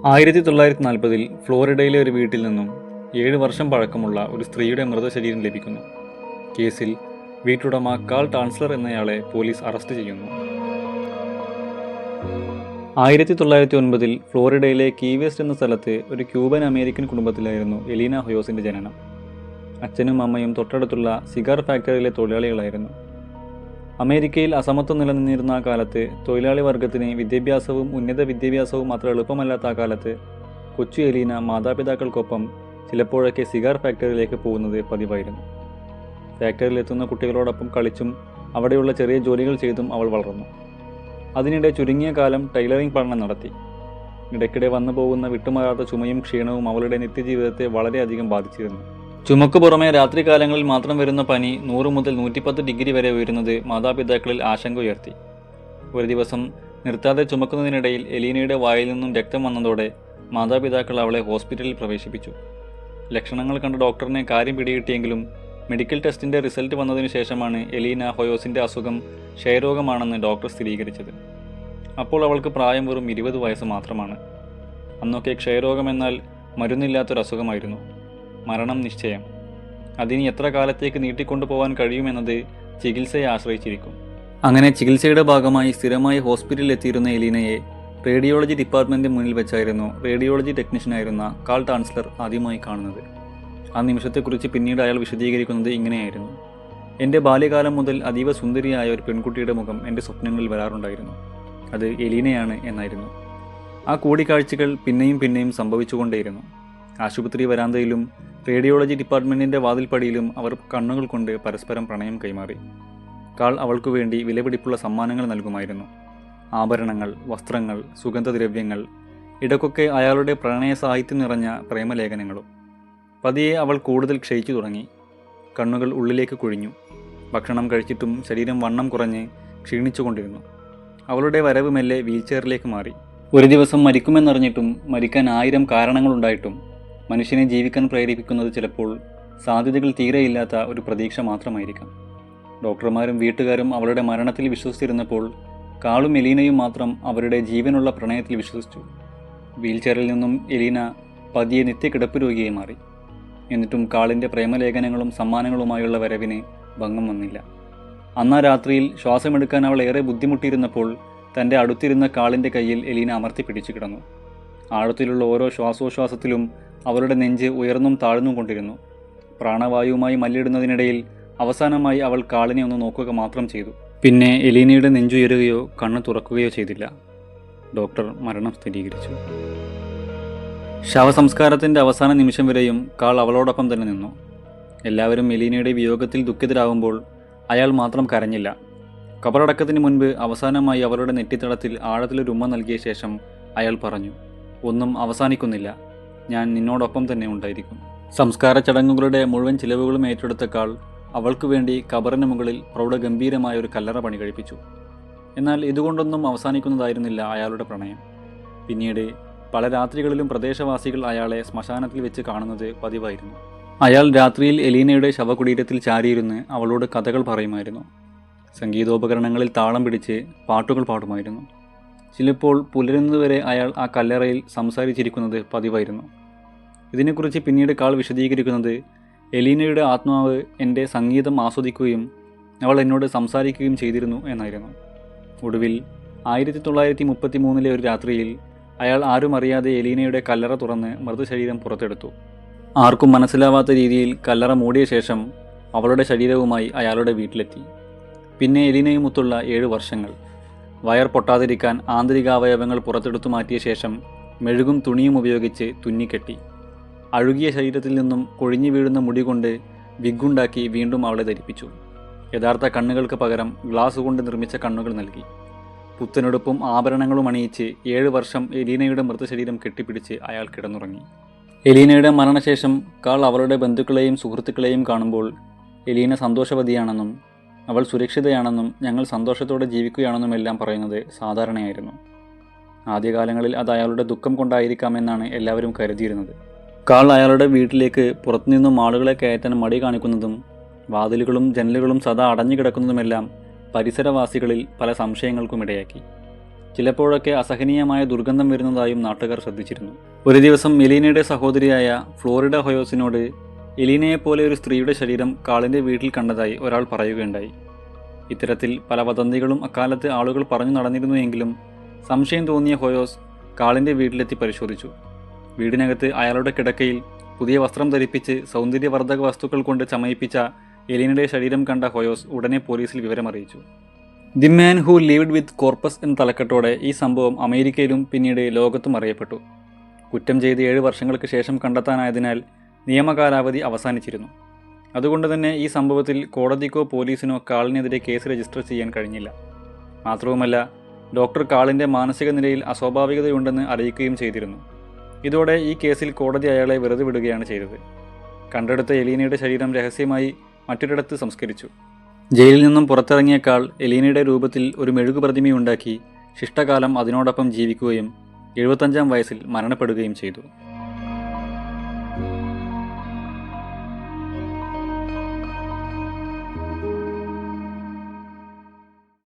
1940 ഫ്ലോറിഡയിലെ ഒരു വീട്ടിൽ നിന്നും 7 വർഷം പഴക്കമുള്ള ഒരു സ്ത്രീയുടെ മൃതശരീരം ലഭിക്കുന്നു. കേസിൽ വീട്ടുടമ കാൾ ടാൻസ്ലർ എന്നയാളെ പോലീസ് അറസ്റ്റ് ചെയ്യുന്നു. 1909 ഫ്ലോറിഡയിലെ കീ വെസ്റ്റ് എന്ന സ്ഥലത്ത് ഒരു ക്യൂബൻ അമേരിക്കൻ കുടുംബത്തിലായിരുന്നു എലീന ഹൊയോസിൻ്റെ ജനനം. അച്ഛനും അമ്മയും തൊട്ടടുത്തുള്ള സിഗാർ ഫാക്ടറിയിലെ തൊഴിലാളികളായിരുന്നു. അമേരിക്കയിൽ അസമത്വം നിലനിന്നിരുന്ന ആ കാലത്ത് തൊഴിലാളി വർഗത്തിന് വിദ്യാഭ്യാസവും ഉന്നത വിദ്യാഭ്യാസവും അത്ര എളുപ്പമല്ലാത്ത ആ കാലത്ത് കൊച്ചു എലീന മാതാപിതാക്കൾക്കൊപ്പം ചിലപ്പോഴൊക്കെ സിഗാർ ഫാക്ടറിയിലേക്ക് പോകുന്നത് പതിവായിരുന്നു. ഫാക്ടറിയിലെത്തുന്ന കുട്ടികളോടൊപ്പം കളിച്ചും അവിടെയുള്ള ചെറിയ ജോലികൾ ചെയ്തും അവൾ വളർന്നു. അതിനിടെ ചുരുങ്ങിയ കാലം ടൈലറിംഗ് പഠനം നടത്തി. ഇടയ്ക്കിടെ വന്നു പോകുന്ന വിട്ടുമാറാത്ത ചുമയും ക്ഷീണവും അവളുടെ നിത്യജീവിതത്തെ വളരെയധികം ബാധിച്ചിരുന്നു. ചുമക്ക് പുറമെ രാത്രികാലങ്ങളിൽ മാത്രം വരുന്ന പനി 100 മുതൽ 110 ഡിഗ്രി വരെ ഉയരുന്നത് മാതാപിതാക്കളിൽ ആശങ്ക ഉയർത്തി. ഒരു ദിവസം നിർത്താതെ ചുമക്കുന്നതിനിടയിൽ എലീനയുടെ വായിൽ നിന്നും രക്തം വന്നതോടെ മാതാപിതാക്കൾ അവളെ ഹോസ്പിറ്റലിൽ പ്രവേശിപ്പിച്ചു. ലക്ഷണങ്ങൾ കണ്ട ഡോക്ടറിനെ കാര്യം പിടികിട്ടിയെങ്കിലും മെഡിക്കൽ ടെസ്റ്റിൻ്റെ റിസൾട്ട് വന്നതിനു ശേഷമാണ് എലീന ഹൊയോസിൻ്റെ അസുഖം ക്ഷയരോഗമാണെന്ന് ഡോക്ടർ സ്ഥിരീകരിച്ചത്. അപ്പോൾ അവൾക്ക് പ്രായം വെറും 20 വയസ്സ് മാത്രമാണ്. അന്നൊക്കെ ക്ഷയരോഗമെന്നാൽ മരുന്നില്ലാത്തൊരസുഖമായിരുന്നു. മരണം നിശ്ചയം. അതിനി എത്ര കാലത്തേക്ക് നീട്ടിക്കൊണ്ടുപോകാൻ കഴിയുമെന്നത് ചികിത്സയെ ആശ്രയിച്ചിരിക്കും. അങ്ങനെ ചികിത്സയുടെ ഭാഗമായി സ്ഥിരമായി ഹോസ്പിറ്റലിൽ എത്തിയിരുന്ന എലീനയെ റേഡിയോളജി ഡിപ്പാർട്ട്മെൻറ്റിന് മുന്നിൽ വെച്ചായിരുന്നു റേഡിയോളജി ടെക്നീഷ്യനായിരുന്ന കാൾ ടാൻസ്ലർ ആദ്യമായി കാണുന്നത്. ആ നിമിഷത്തെക്കുറിച്ച് പിന്നീട് അയാൾ വിശദീകരിക്കുന്നത് ഇങ്ങനെയായിരുന്നു: എൻ്റെ ബാല്യകാലം മുതൽ അതീവ സുന്ദരിയായ ഒരു പെൺകുട്ടിയുടെ മുഖം എൻ്റെ സ്വപ്നങ്ങളിൽ വരാറുണ്ടായിരുന്നു. അത് എലീനയാണ് എന്നായിരുന്നു. ആ കൂടിക്കാഴ്ചകൾ പിന്നെയും പിന്നെയും സംഭവിച്ചുകൊണ്ടേയിരുന്നു. ആശുപത്രി വരാന്തയിലും റേഡിയോളജി ഡിപ്പാർട്ട്മെൻറ്റിൻ്റെ വാതിൽപ്പടിയിലും അവർ കണ്ണുകൾ കൊണ്ട് പരസ്പരം പ്രണയം കൈമാറി. കാൾ അവൾക്കു വേണ്ടി വിലപിടിപ്പുള്ള സമ്മാനങ്ങൾ നൽകുമായിരുന്നു. ആഭരണങ്ങൾ, വസ്ത്രങ്ങൾ, സുഗന്ധദ്രവ്യങ്ങൾ, ഇടയ്ക്കൊക്കെ അയാളുടെ പ്രണയ സാഹിത്യം നിറഞ്ഞ പ്രേമലേഖനങ്ങളും. പതിയെ അവൾ കൂടുതൽ ക്ഷയിച്ചു തുടങ്ങി. കണ്ണുകൾ ഉള്ളിലേക്ക് കുഴിഞ്ഞു. ഭക്ഷണം കഴിച്ചിട്ടും ശരീരം വണ്ണം കുറഞ്ഞ് ക്ഷീണിച്ചുകൊണ്ടിരുന്നു. അവളുടെ വരവ് മെല്ലെ വീൽചെയറിലേക്ക് മാറി. ഒരു ദിവസം മരിക്കുമെന്നറിഞ്ഞിട്ടും മരിക്കാൻ 1000 കാരണങ്ങളുണ്ടായിട്ടും മനുഷ്യനെ ജീവിക്കാൻ പ്രേരിപ്പിക്കുന്നത് ചിലപ്പോൾ സാധ്യതകൾ തീരെയില്ലാത്ത ഒരു പ്രതീക്ഷ മാത്രമായിരിക്കാം. ഡോക്ടർമാരും വീട്ടുകാരും അവളുടെ മരണത്തിൽ വിശ്വസിച്ചിരുന്നപ്പോൾ കാളും എലീനയും മാത്രം അവരുടെ ജീവനുള്ള പ്രണയത്തിൽ വിശ്വസിച്ചു. വീൽചെയറിൽ നിന്നും എലീന പതിയെ നിത്യകിടപ്പ് രോഗിയായി മാറി. എന്നിട്ടും കാളിൻ്റെ പ്രേമലേഖനങ്ങളും സമ്മാനങ്ങളുമായുള്ള വരവിന് ഭംഗം വന്നില്ല. അന്നാ രാത്രിയിൽ ശ്വാസമെടുക്കാൻ അവൾ ഏറെ ബുദ്ധിമുട്ടിയിരുന്നപ്പോൾ തൻ്റെ അടുത്തിരുന്ന കാളിൻ്റെ കയ്യിൽ എലീന അമർത്തി പിടിച്ചു കിടന്നു. ആഴത്തിലുള്ള ഓരോ ശ്വാസോച്ഛ്വാസത്തിലും അവളുടെ നെഞ്ച് ഉയർന്നും താഴ്ന്നും കൊണ്ടിരുന്നു. പ്രാണവായുവുമായി മല്ലിടുന്നതിനിടയിൽ അവസാനമായി അവൾ കാളിനെ ഒന്ന് നോക്കുക മാത്രം ചെയ്തു. പിന്നെ എലീനയുടെ നെഞ്ചുയരുകയോ കണ്ണ് തുറക്കുകയോ ചെയ്തില്ല. ഡോക്ടർ മരണം സ്ഥിരീകരിച്ചു. ശവസംസ്കാരത്തിൻ്റെ അവസാന നിമിഷം വരെയും കാൾ അവളോടൊപ്പം തന്നെ നിന്നു. എല്ലാവരും എലീനയുടെ വിയോഗത്തിൽ ദുഃഖിതരാകുമ്പോൾ അയാൾ മാത്രം കരഞ്ഞില്ല. കബറടക്കത്തിന് മുൻപ് അവസാനമായി അവളുടെ നെറ്റിത്തടത്തിൽ ആഴത്തിലൊരു ഉമ്മ നൽകിയ ശേഷം അയാൾ പറഞ്ഞു: ഒന്നും അവസാനിക്കുന്നില്ല, ഞാൻ നിന്നോടൊപ്പം തന്നെ ഉണ്ടായിരിക്കും. സംസ്കാര ചടങ്ങുകളുടെ മുഴുവൻ ചിലവുകളും ഏറ്റെടുത്ത കാൾ അവൾക്കു വേണ്ടി ഖബറിന് മുകളിൽ പ്രൗഢഗംഭീരമായ ഒരു കല്ലറ പണി കഴിപ്പിച്ചു. എന്നാൽ ഇതുകൊണ്ടൊന്നും അവസാനിക്കുന്നതായിരുന്നില്ല അയാളുടെ പ്രണയം. പിന്നീട് പല രാത്രികളിലും പ്രദേശവാസികൾ അയാളെ ശ്മശാനത്തിൽ വെച്ച് കാണുന്നത് പതിവായിരുന്നു. അയാൾ രാത്രിയിൽ എലീനയുടെ ശവകുടീരത്തിൽ ചാരിയിരുന്ന് അവളോട് കഥകൾ പറയുമായിരുന്നു. സംഗീതോപകരണങ്ങളിൽ താളം പിടിച്ച് പാട്ടുകൾ പാടുമായിരുന്നു. ചിലപ്പോൾ പുലരുന്നതുവരെ അയാൾ ആ കല്ലറയിൽ സംസാരിച്ചിരിക്കുന്നത് പതിവായിരുന്നു. ഇതിനെക്കുറിച്ച് പിന്നീട് കാൾ വിശദീകരിക്കുന്നത്: എലീനയുടെ ആത്മാവ് എൻ്റെ സംഗീതം ആസ്വദിക്കുകയും അവൾ എന്നോട് സംസാരിക്കുകയും ചെയ്തിരുന്നു എന്നായിരുന്നു. ഒടുവിൽ 1933 ഒരു രാത്രിയിൽ അയാൾ ആരും അറിയാതെ എലീനയുടെ കല്ലറ തുറന്ന് മൃതശരീരം പുറത്തെടുത്തു. ആർക്കും മനസ്സിലാവാത്ത രീതിയിൽ കല്ലറ മൂടിയ ശേഷം അവളുടെ ശരീരവുമായി അയാളുടെ വീട്ടിലെത്തി. പിന്നെ എലീനയുമൊത്തുള്ള 7 വർഷങ്ങൾ. വയർ പൊട്ടാതിരിക്കാൻ ആന്തരികാവയവങ്ങൾ പുറത്തെടുത്തു മാറ്റിയ ശേഷം മെഴുകും തുണിയും ഉപയോഗിച്ച് തുന്നിക്കെട്ടി. അഴുകിയ ശരീരത്തിൽ നിന്നും കൊഴിഞ്ഞു വീഴുന്ന മുടി കൊണ്ട് വിഗുണ്ടാക്കി വീണ്ടും അവളെ ധരിപ്പിച്ചു. യഥാർത്ഥ കണ്ണുകൾക്ക് പകരം ഗ്ലാസ് കൊണ്ട് നിർമ്മിച്ച കണ്ണുകൾ നൽകി. പുത്തനെടുപ്പും ആഭരണങ്ങളും അണിയിച്ച് 7 വർഷം എലീനയുടെ മൃതശരീരം കെട്ടിപ്പിടിച്ച് അയാൾ കിടന്നുറങ്ങി. എലീനയുടെ മരണശേഷം കാൾ അവളുടെ ബന്ധുക്കളെയും സുഹൃത്തുക്കളെയും കാണുമ്പോൾ എലീന സന്തോഷവതിയാണെന്നും അവൾ സുരക്ഷിതയാണെന്നും ഞങ്ങൾ സന്തോഷത്തോടെ ജീവിക്കുകയാണെന്നുമെല്ലാം പറയുന്നത് സാധാരണയായിരുന്നു. ആദ്യകാലങ്ങളിൽ അത് അയാളുടെ ദുഃഖം കൊണ്ടായിരിക്കാമെന്നാണ് എല്ലാവരും കരുതിയിരുന്നത്. കാൾ അയാളുടെ വീട്ടിലേക്ക് പുറത്തുനിന്നും ആളുകളെ കയറ്റാൻ മടി കാണിക്കുന്നതും വാതിലുകളും ജനലുകളും സദാ അടഞ്ഞു കിടക്കുന്നതുമെല്ലാം പരിസരവാസികളിൽ പല സംശയങ്ങൾക്കും ഇടയാക്കി. ചിലപ്പോഴൊക്കെ അസഹനീയമായ ദുർഗന്ധം വരുന്നതായും നാട്ടുകാർ ശ്രദ്ധിച്ചിരുന്നു. ഒരു ദിവസം എലീനയുടെ സഹോദരിയായ ഫ്ലോറിഡ ഹൊയോസിനോട് എലീനയെപ്പോലെ ഒരു സ്ത്രീയുടെ ശരീരം കാളിൻ്റെ വീട്ടിൽ കണ്ടതായി ഒരാൾ പറയുകയുണ്ടായി. ഇത്തരത്തിൽ പല വദന്തികളും അക്കാലത്ത് ആളുകൾ പറഞ്ഞു നടന്നിരുന്നുവെങ്കിലും സംശയം തോന്നിയ ഹൊയോസ് കാളിൻ്റെ വീട്ടിലെത്തി പരിശോധിച്ചു. വീടിനകത്ത് അയാളുടെ കിടക്കയിൽ പുതിയ വസ്ത്രം ധരിപ്പിച്ച് സൗന്ദര്യവർദ്ധക വസ്തുക്കൾ കൊണ്ട് ചമയിപ്പിച്ച എലീനയുടെ ശരീരം കണ്ട ഹൊയോസ് ഉടനെ പോലീസിൽ വിവരമറിയിച്ചു. The man who lived with corpus എന്ന തലക്കെട്ടോടെ ഈ സംഭവം അമേരിക്കയിലും പിന്നീട് ലോകത്തും അറിയപ്പെട്ടു. കുറ്റം ചെയ്ത് 7 വർഷങ്ങൾക്ക് ശേഷം കണ്ടെത്താനായതിനാൽ നിയമകാലാവധി അവസാനിച്ചിരുന്നു. അതുകൊണ്ട് തന്നെ ഈ സംഭവത്തിൽ കോടതിക്കോ പോലീസിനോ കാളിനെതിരെ കേസ് രജിസ്റ്റർ ചെയ്യാൻ കഴിഞ്ഞില്ല. മാത്രവുമല്ല, ഡോക്ടർ കാളിൻ്റെ മാനസിക നിലയിൽ അസ്വാഭാവികതയുണ്ടെന്ന് അറിയിക്കുകയും ചെയ്തിരുന്നു. ഇതോടെ ഈ കേസിൽ കോടതി അയാളെ വെറുതെ വിടുകയാണ് ചെയ്തത്. കണ്ടെടുത്ത എലീനയുടെ ശരീരം രഹസ്യമായി മറ്റൊരിടത്ത് സംസ്കരിച്ചു. ജയിലിൽ നിന്നും പുറത്തിറങ്ങിയ കാൾ എലീനയുടെ രൂപത്തിൽ ഒരു മെഴുകുപ്രതിമയുണ്ടാക്കി ശിഷ്ടകാലം അതിനോടൊപ്പം ജീവിക്കുകയും 75-ാം വയസ്സിൽ മരണപ്പെടുകയും ചെയ്തു.